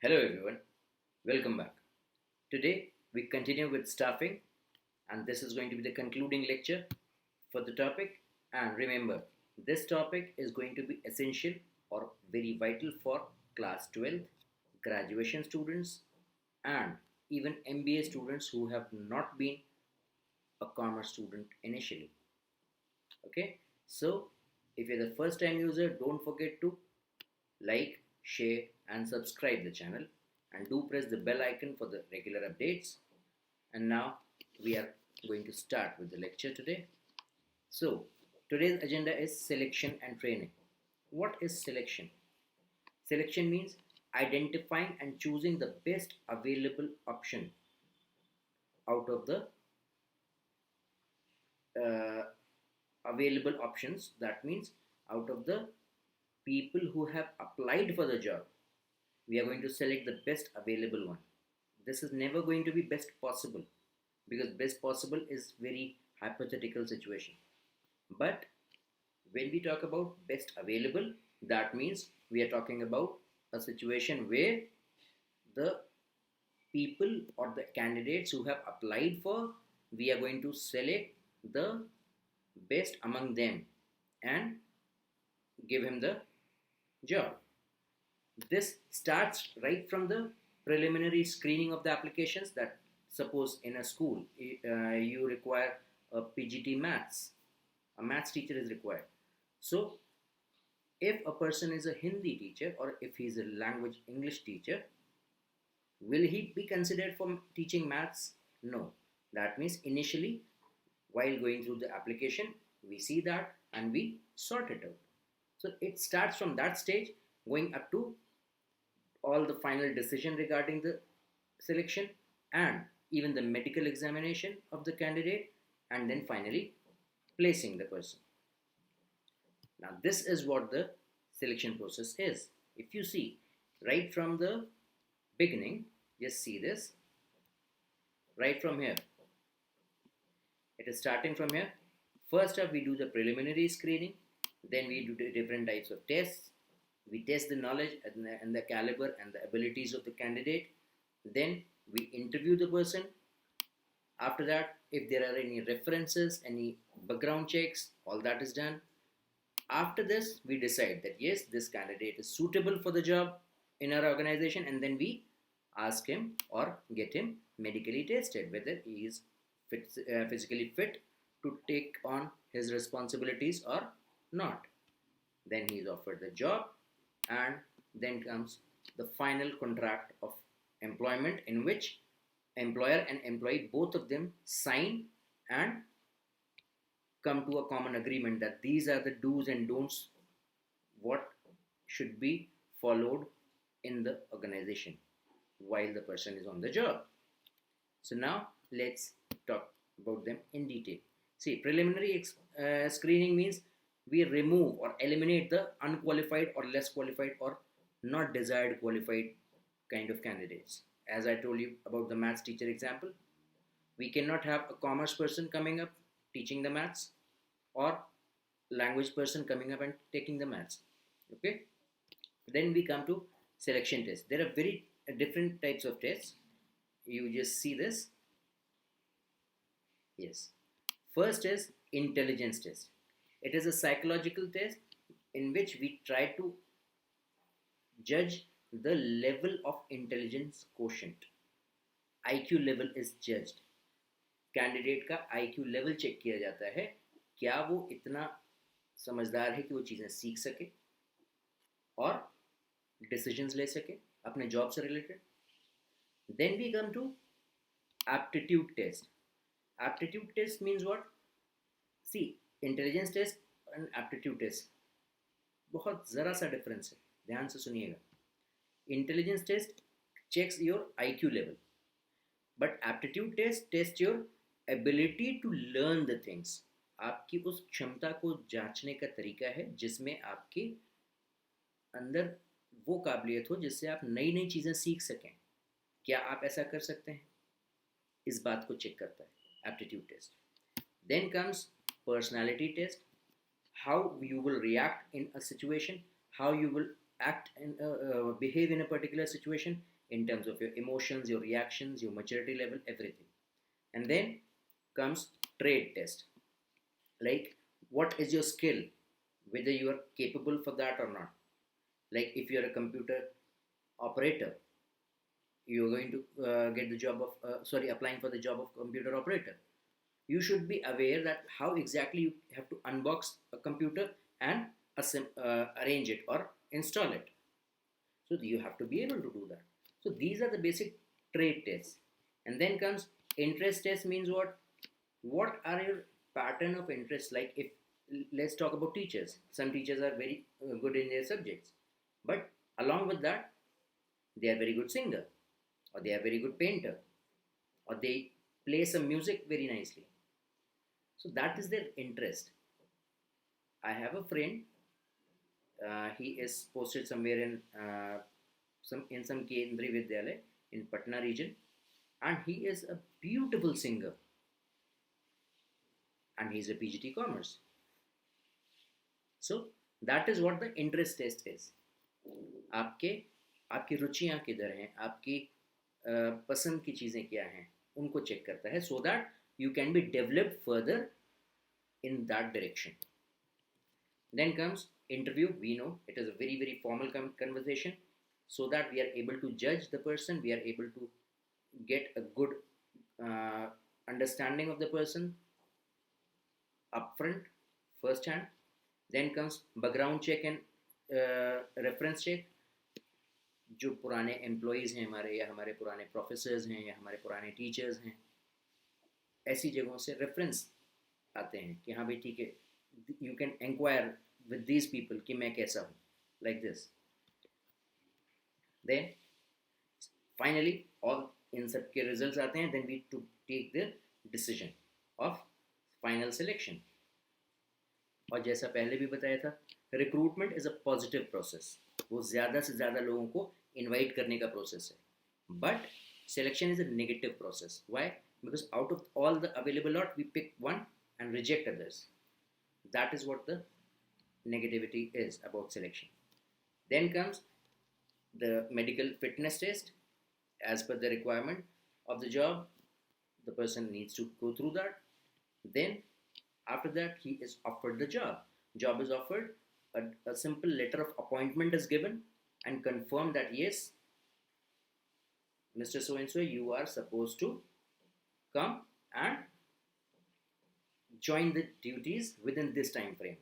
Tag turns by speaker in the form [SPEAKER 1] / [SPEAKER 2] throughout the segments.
[SPEAKER 1] Hello everyone, welcome back. Today we continue with staffing and this is going to be the concluding lecture for the topic. And remember, this topic is going to be essential or very vital for class 12, graduation students, and even MBA students who have not been a commerce student initially. Okay, so if you're the first time user, don't forget to like, share, and subscribe the channel, and do press the bell icon for the regular updates. And now we are going to start with the lecture today. So today's agenda is selection and training. What is selection? Selection means identifying and choosing the best available option out of the uh, available options. That means out of the people who have applied for the job, we are going to select the best available one. This is never going to be best possible, because best possible is very hypothetical situation. But when we talk about best available, that means we are talking about a situation where the people or the candidates who have applied for, we are going to select the best among them and give him the job. This starts right from the preliminary screening of the applications. That suppose in a school you require a PGT maths, a maths teacher is required. So if a person is a Hindi teacher or if he is a language English teacher, will he be considered for teaching maths? No. That means initially while going through the application, we see that and we sort it out. So it starts from that stage going up to all the final decision regarding the selection and even the medical examination of the candidate, and then finally placing the person. Now this is what the selection process is. If you see right from the beginning, just see this right from here. It is starting from here. First up we do the preliminary screening, then we do the different types of tests. We test the knowledge and the caliber and the abilities of the candidate. Then we interview the person. After that, if there are any references, any background checks, all that is done. After this, we decide that yes, this candidate is suitable for the job in our organization, and then we ask him or get him medically tested whether he is physically fit to take on his responsibilities or not. Then he is offered the job, and then comes the final contract of employment, in which employer and employee, both of them, sign and come to a common agreement that these are the do's and don'ts what should be followed in the organization while the person is on the job. So now let's talk about them in detail. See, preliminary screening means we remove or eliminate the unqualified or less qualified or not desired qualified kind of candidates. As I told you about the maths teacher example, we cannot have a commerce person coming up teaching the maths or language person coming up and taking the maths. Okay, then we come to selection test. There are very different types of tests. You just see this. Yes, first is intelligence test. It is a psychological test in which we try to judge the level of intelligence quotient. IQ level is judged. Candidate का IQ level check किया जाता है, क्या वो इतना समझदार है कि वो चीज़ें सीख सके और डिसीजंस ले सके अपने जॉब से related. Then we come to aptitude test. Aptitude test means what? See, intelligence test and aptitude test बहुत ज़रा सा डिफरेंस है, ध्यान से सुनिएगा. Intelligence test checks your IQ level, but aptitude test test your ability to learn the things. आपकी उस क्षमता को जांचने का तरीका है जिसमें आपके अंदर वो काबिलियत हो जिससे आप नई नई चीज़ें सीख सकें. क्या आप ऐसा कर सकते हैं? इस बात को चेक करता है aptitude test. Then comes personality test. How you will react in a situation, how you will act and behave in a particular situation in terms of your emotions, your reactions, your maturity level, everything. And then comes trade test, like what is your skill, whether you are capable for that or not. Like if you are a computer operator, you're going to get the job of applying for the job of computer operator. You should be aware that how exactly you have to unbox a computer and arrange it or install it. So you have to be able to do that. So these are the basic trade tests. And then comes interest test. Means what are your pattern of interest. Like if, let's talk about teachers. Some teachers are very good in their subjects, but along with that they are very good singer, or they are very good painter, or they play some music very nicely. So that is their interest. I have a friend, he is posted somewhere in some Kendriya Vidyalaya in Patna region, and he is a beautiful singer, and he is a PGT Commerce. So that is what the interest test is. आपके आपकी रुचियाँ किधर हैं, आपकी पसंद की चीज़ें क्या हैं, उनको चेक करता है, so that you can be developed further in that direction. Then comes interview. We know it is a very very formal conversation, so that we are able to judge the person, we are able to get a good uh, understanding of the person upfront, first hand. Then comes background check and reference check. जो पुराने employees हैं हमारे, या हमारे पुराने professors हैं, या हमारे पुराने टीचर्स हैं, ऐसी जगहों से रेफरेंस आते हैं कि हाँ भाई ठीक है, you can inquire with these people कि मैं कैसा हूँ, लाइक दिस. देन फाइनली और इन सब के रिजल्ट्स आते हैं. Then we to take the decision of final selection. और जैसा पहले भी बताया था, recruitment is a positive process. वो ज़्यादा से ज़्यादा लोगों को इनवाइट करने का प्रोसेस है. But selection is a negative process. Why? Because out of all the available lot we pick one and reject others. That is what the negativity is about selection. Then comes the medical fitness test. As per the requirement of the job, the person needs to go through that. Then after that he is offered the job. Job is offered, a simple letter of appointment is given and confirmed that yes, Mr. So and so, you are supposed to come and join the duties within this time frame.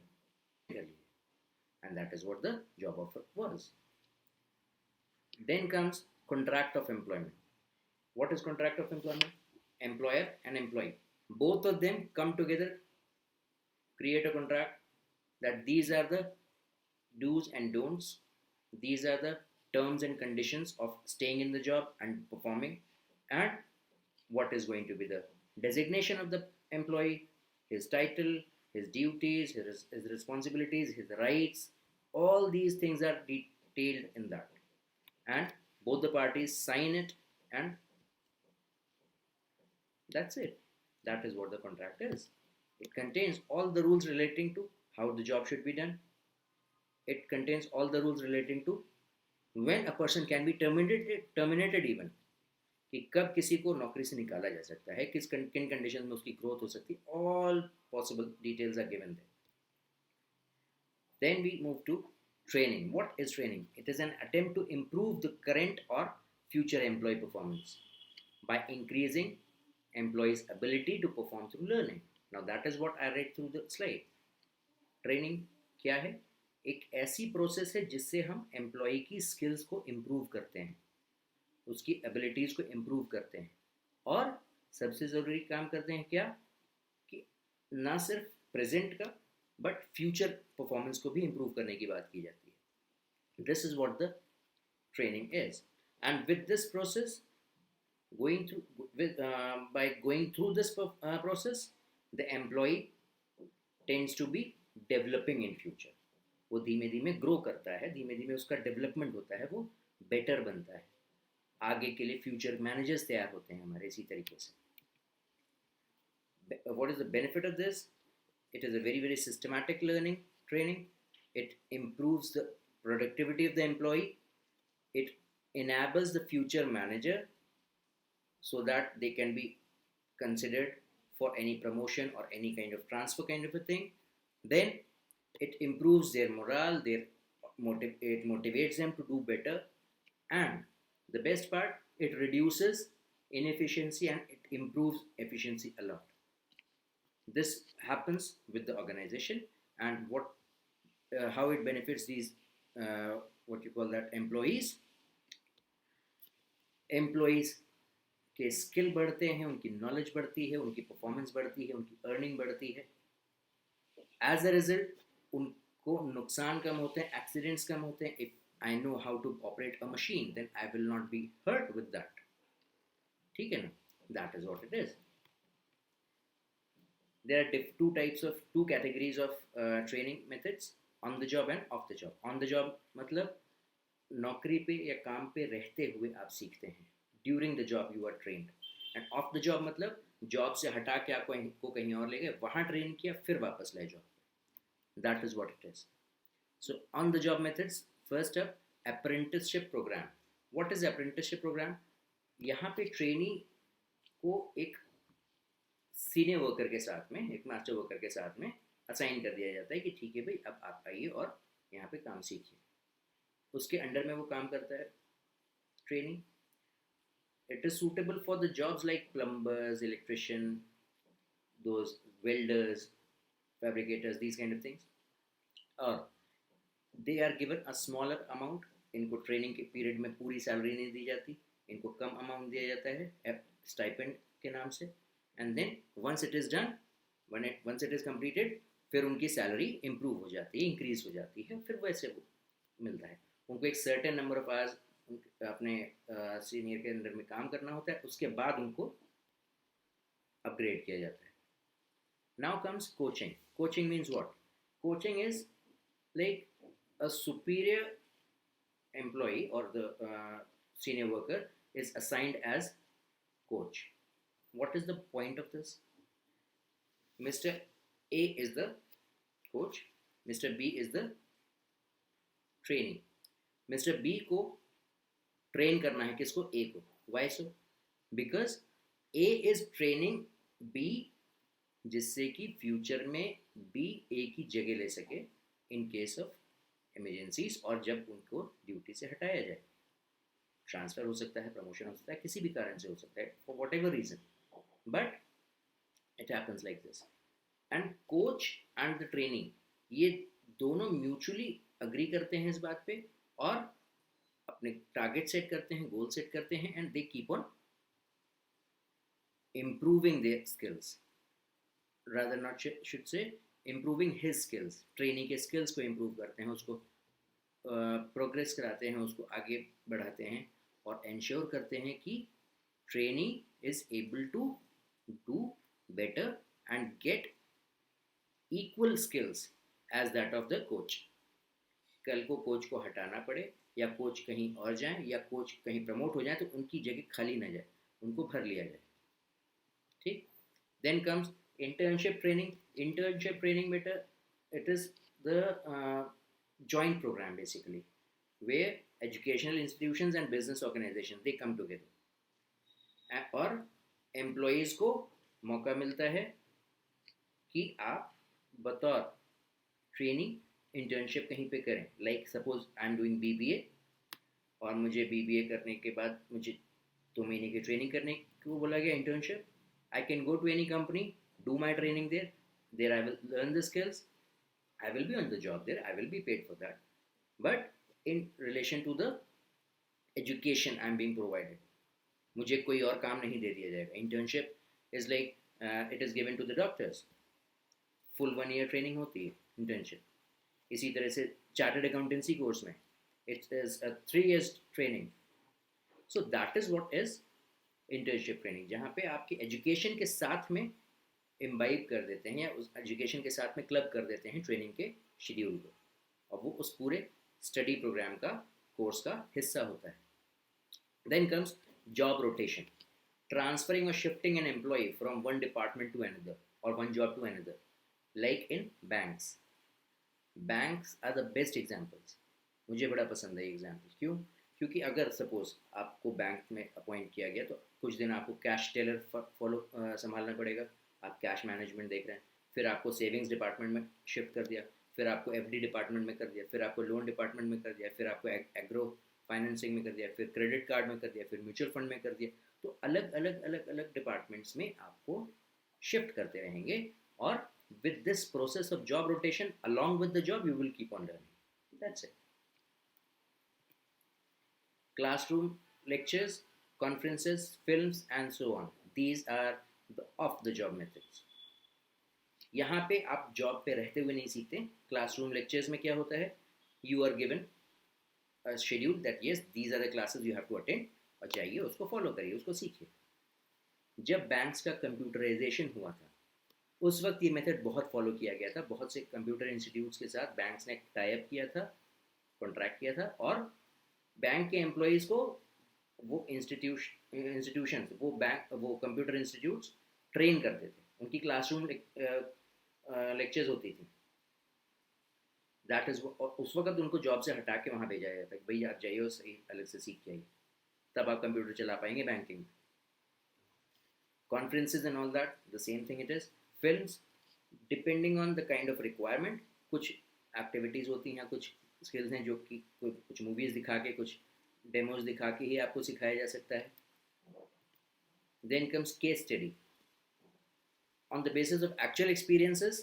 [SPEAKER 1] And that is what the job offer was. Then comes contract of employment. What is contract of employment? Employer and employee, both of them come together, create a contract that these are the do's and don'ts, these are the terms and conditions of staying in the job and performing, and what is going to be the designation of the employee, his title, his duties, his responsibilities, his rights. All these things are detailed in that, and both the parties sign it, and that's it. That is what the contract is. It contains all the rules relating to how the job should be done. It contains all the rules relating to when a person can be terminated even, कि कब किसी को नौकरी से निकाला जा सकता है, किन कंडीशन में उसकी ग्रोथ हो सकती है. All possible details are given there. Then we move to training. What is training? It is an attempt to improve the current or future employee performance by increasing employees' ability to perform through learning. Now that is what I read through the slide. Training क्या है? एक ऐसी process है जिससे हम employ की skills को improve करते हैं, उसकी एबिलिटीज़ को इम्प्रूव करते हैं, और सबसे ज़रूरी काम करते हैं क्या, कि ना सिर्फ प्रेजेंट का बट फ्यूचर परफॉर्मेंस को भी इम्प्रूव करने की बात की जाती है. This is what the training is. And with this process, by going through this process, the employee tends to be developing in future. वो धीमे धीमे ग्रो करता है, धीमे धीमे उसका डेवलपमेंट होता है, वो बेटर बनता है, आगे के लिए फ्यूचर मैनेजर्स तैयार होते हैं हमारे इसी तरीके से. What is the benefit of this? It is a very very systematic learning training. It improves the productivity of the employee, it enables the future manager so that they can be considered for any promotion or any kind of transfer kind of a thing. Then it improves their morale, it motivates them to do better, and the best part, it reduces inefficiency and it improves efficiency a lot. This happens with the organization, and what how it benefits these what you call that employees के skill बढ़ते हैं, उनकी knowledge बढ़ती है, उनकी performance बढ़ती है, उनकी अर्निंग बढ़ती है. एज अ रिजल्ट उनको नुकसान कम होते हैं, एक्सीडेंट्स कम होते हैं. If I know how to operate a machine then I will not be hurt with that. ठीक है ना? That is what it is. There are two categories of training methods: on the job and off the job. On the job मतलब नौकरी पे या काम पे रहते हुए आप सीखते हैं. During the job you are trained. End of the job मतलब जॉब से हटा के आपको कहीं और ले गए, वहाँ ट्रेन किया, फिर वापस लाए job. That is what it is. So on the job methods, first up apprenticeship programme. What is apprenticeship programme? यहाँ पे ट्रेनी को एक सीनियर वर्कर के साथ में, एक मास्टर वर्कर के साथ में असाइन कर दिया जाता है कि ठीक है भाई, अब आप आइए और यहाँ पे काम सीखिए. उसके अंडर में वो काम करता है training. It is suitable for the jobs like plumbers, electrician, those welders, fabricators, these kind of things. और they are given a smaller amount. इनको ट्रेनिंग के पीरियड में पूरी सैलरी नहीं दी जाती, इनको कम अमाउंट दिया जाता है स्टाइपेंड के नाम से. And then once it is done, once it is completed, फिर उनकी सैलरी इम्प्रूव हो जाती है, इंक्रीज हो जाती है, फिर वैसे वो मिलता है. उनको एक सर्टेन नंबर ऑफ आवर्स अपने सीनियर के अंदर में काम करना होता है, उसके बाद उनको अपग्रेड किया जाता है. Now comes coaching. Coaching means what? Coaching is like a superior employee or the senior worker is assigned as coach. What is the point of this? Mr. A is the coach, Mr. B is the trainee. Mr. B को train करना है, किसको? A को. Why so? Because A is training B जिससे कि future में B A की जगह ले सके in case of इमरजेंसीज, और जब उनको ड्यूटी से हटाया जाए. ट्रांसफ़र हो सकता है, प्रमोशन हो सकता है, किसी भी कारण से हो सकता है, for what ever reason, but it happens like this. And coach and the training, ये दोनों म्यूचुअली अग्री करते हैं इस बात पे, और अपने टारगेट सेट करते हैं, गोल सेट करते हैं, and they keep on improving their skills. Rather not should say improving his skills. Training के स्किल्स को इम्प्रूव करते हैं, उसको प्रोग्रेस कराते हैं, उसको आगे बढ़ाते हैं, और इंश्योर करते हैं कि training is able to do better and get equal skills as that of the coach. कल को कोच को हटाना पड़े, या कोच कहीं और जाए, या कोच कहीं प्रमोट हो जाए, तो उनकी जगह खाली ना जाए, उनको भर लिया जाए. ठीक. Then comes internship training. Internship training better, it is the joint program basically, where educational institutions and business organizations they come together, और employees को मौका मिलता है कि आप बतौर ट्रेनिंग इंटर्नशिप कहीं पे करें. Like suppose I am doing BBA, और मुझे BBA करने के बाद मुझे 2 महीने की ट्रेनिंग करने को बोला गया, internship. I can go to any company, do my training there. There I will learn the skills, I will be on the job there, I will be paid for that, but in relation to the education I am being provided, मुझे कोई और काम नहीं दे दिया जाएगा. Internship is like it is given to the doctors. full 1 year training होती है internship. इसी तरह से chartered accountancy course में it is a 3 years training. So that is what is internship training, जहाँ पे आपकी education के साथ में इम्बाइब कर देते हैं, या उस एजुकेशन के साथ में क्लब कर देते हैं ट्रेनिंग के शेड्यूल को, और वो उस पूरे स्टडी प्रोग्राम का, कोर्स का हिस्सा होता है. Then comes job rotation. Transferring और shifting an employ from one department to another और one job to another, like in banks. Banks are the best examples. मुझे बड़ा पसंद है ये एग्जाम्पल। क्यों? क्योंकि अगर सपोज आपको बैंक में अपॉइंट किया गया तो कुछ दिन आपको कैश टेलर फॉलो संभालना पड़ेगा, आप कैश मैनेजमेंट देख रहे हैं। फिर आपको सेविंग्स डिपार्टमेंट में शिफ्ट कर दिया, फिर आपको एफडी डिपार्टमेंट में कर दिया, फिर आपको लोन डिपार्टमेंट में कर दिया, फिर आपको एग्रो फाइनेंसिंग में कर दिया, फिर क्रेडिट कार्ड में कर दिया, फिर म्यूचुअल फंड में कर दिया। तो अलग अलग अलग अलग डिपार्टमेंट्स में आपको शिफ्ट करते रहेंगे, और with this process of job rotation along with the job you will keep on learning. That's it. Classroom lectures, conferences, films and so on, these are the off the job methods. यहाँ पे आप job पे रहते हुए नहीं सीखते। Classroom lectures में क्या होता है, you are given schedule that yes these are the classes you have to attend, और जाइए उसको फॉलो करिए, उसको सीखिए। जब बैंक्स का कंप्यूटराइजेशन हुआ था उस वक्त ये मेथड बहुत फॉलो किया गया था। बहुत से कंप्यूटर इंस्टीट्यूट्स के साथ बैंक्स ने टाई अप किया था, कॉन्ट्रैक्ट किया था, और बैंक के एम्प्लॉयज़ को वो इंस्टीट्यूशन वो कंप्यूटर इंस्टीट्यूट्स ट्रेन करते थे, उनकी क्लासरूम लेक्चर्स होती थी। दैट इज़, उस वक्त उनको जॉब से हटा के वहाँ भेजा जाता है कि भाई आप जाइए और सही अलग से सीख के आइए, तब आप कंप्यूटर चला पाएंगे बैंकिंग में। Conferences and all that, the same thing it is. Films, depending on the kind of requirement, कुछ एक्टिविटीज़ होती हैं, कुछ स्किल्स हैं जो कि कुछ मूवीज़ दिखा के, कुछ डेमोज दिखा के ही आपको सिखाया जा सकता है। Then comes case study. On the basis of actual experiences,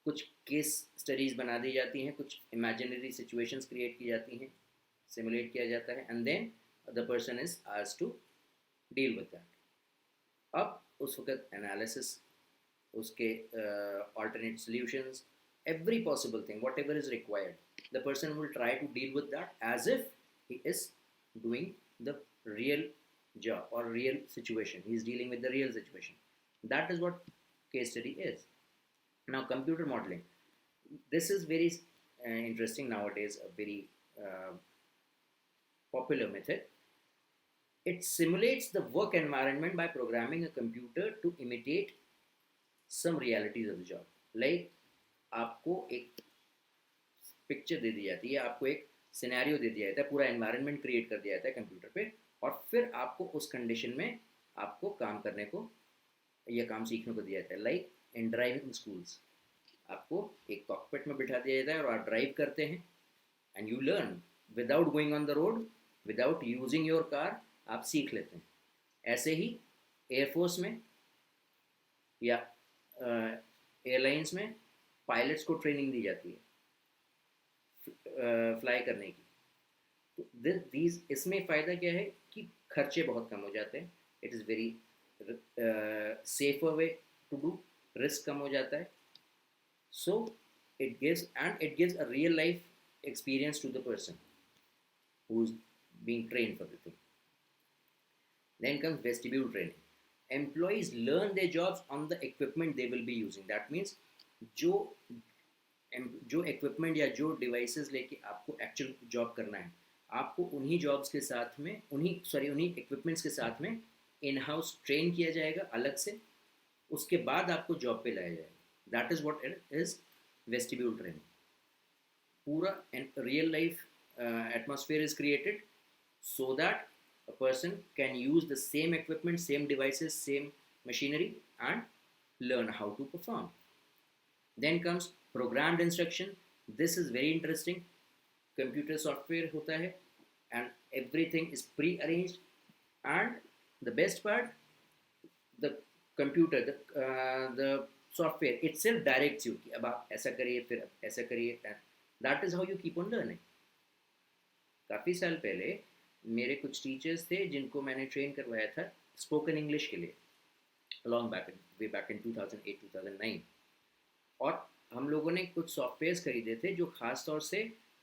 [SPEAKER 1] कुछ केस स्टडीज़ बना दी जाती हैं, कुछ इमेजिनरी सिचुएशंस क्रिएट की जाती हैं, सिमुलेट किया जाता है, and then the person is asked to deal with that. अब उस वक्त एनालिसिस, उसके alternate solutions, every possible thing, whatever is required, the person will try to deal with that as if he is doing the real job or real situation. He is dealing with the real situation. That is what case study is. Now, computer modeling. This is very interesting nowadays, a very popular method. It simulates the work environment by programming a computer to imitate some realities of the job. Like आपको एक picture दे दी जाती है, आपको एक scenario दे दिया जाता है, पूरा एनवायरनमेंट क्रिएट कर दिया जाता है कंप्यूटर पे, और फिर आपको उस कंडीशन में आपको काम करने को या काम सीखने को दिया जाता है। लाइक इन ड्राइविंग स्कूल्स, आपको एक कॉकपिट में बिठा दिया जाता है और आप ड्राइव करते हैं, and you learn without going on the road, without using your car, आप सीख लेते हैं। ऐसे ही एयरफोर्स में या एयरलाइंस में पायलट्स को ट्रेनिंग दी जाती है फ्लाई करने की। तो दीज इसमें फ़ायदा क्या है कि खर्चे बहुत कम हो जाते हैं, it is very safer way to do, risk कम हो जाता है। So it gives a real life experience to the person who's being trained for the thing. Then comes vestibule training. Employees learn their jobs on the equipment they will be using. That means जो equipment या जो devices लेके आपको actual job करना है, आपको उन्हीं jobs के साथ में उन्हीं इक्विपमेंट्स के साथ में इन हाउस ट्रेन किया जाएगा अलग से, उसके बाद आपको जॉब पे लाया जाएगा। That is what it is, vestibule training. पूरा real life atmosphere is created so that a person can use the same equipment, same devices, same machinery and learn how to perform. Then comes programmed instruction. This is very interesting. Computer software hota hai and everything is pre-arranged, and the best part, the computer, the software itself directs you कि अब आप ऐसा करिए, फिर ऐसा करिए, and that is how you keep on learning. काफ़ी साल पहले मेरे कुछ टीचर्स थे जिनको मैंने ट्रेन करवाया था स्पोकन इंग्लिश के लिए, लॉन्ग वे बैक इन 2008-2009। और हम लोगों ने कुछ सॉफ्टवेयर्स खरीदे थे जो ख़ास तौर से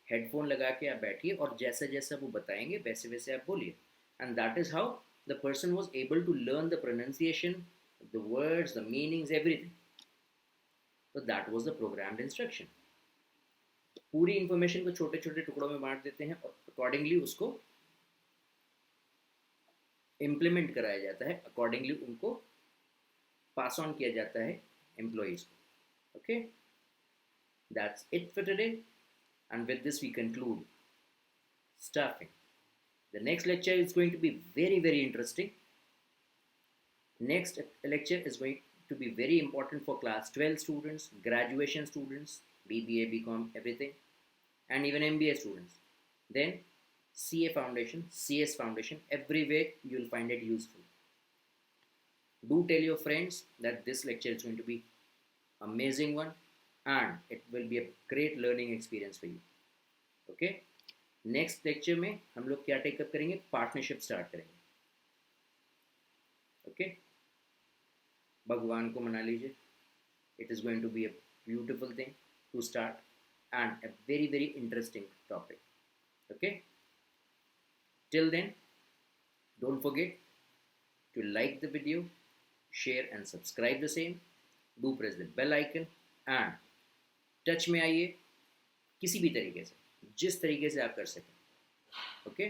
[SPEAKER 1] हेडफोन लगा के आप बैठिए और जैसा जैसा वो बताएंगे वैसे वैसे आप बोलिए, and that is how the person was able to learn the pronunciation, the words, the meanings, everything. तो that was the programmed instruction. पूरी इंफॉर्मेशन को छोटे छोटे टुकड़ों में बांट देते हैं और अकॉर्डिंगली उसको इम्प्लीमेंट कराया जाता है, अकॉर्डिंगली उनको पास ऑन किया जाता है एम्प्लॉयज़ को। Okay, that's it for today. And with this, we conclude staffing. The next lecture is going to be very, very interesting. Next lecture is going to be very important for class 12 students, graduation students, BBA, BCom, everything, and even MBA students. Then CA foundation, CS foundation, everywhere you'll find it useful. Do tell your friends that this lecture is going to be amazing one and it will be a great learning experience for you. Okay, next lecture में हम लोग क्या take up करेंगे, partnership start करेंगे. Okay, भगवान को मना लीजिए. It is going to be a beautiful thing to start and a very, very interesting topic. Okay, till then, don't forget to like the video, share and subscribe the same. Do press the bell icon and touch में आइए किसी भी तरीके से, जिस तरीके से आप कर सकें. ओके,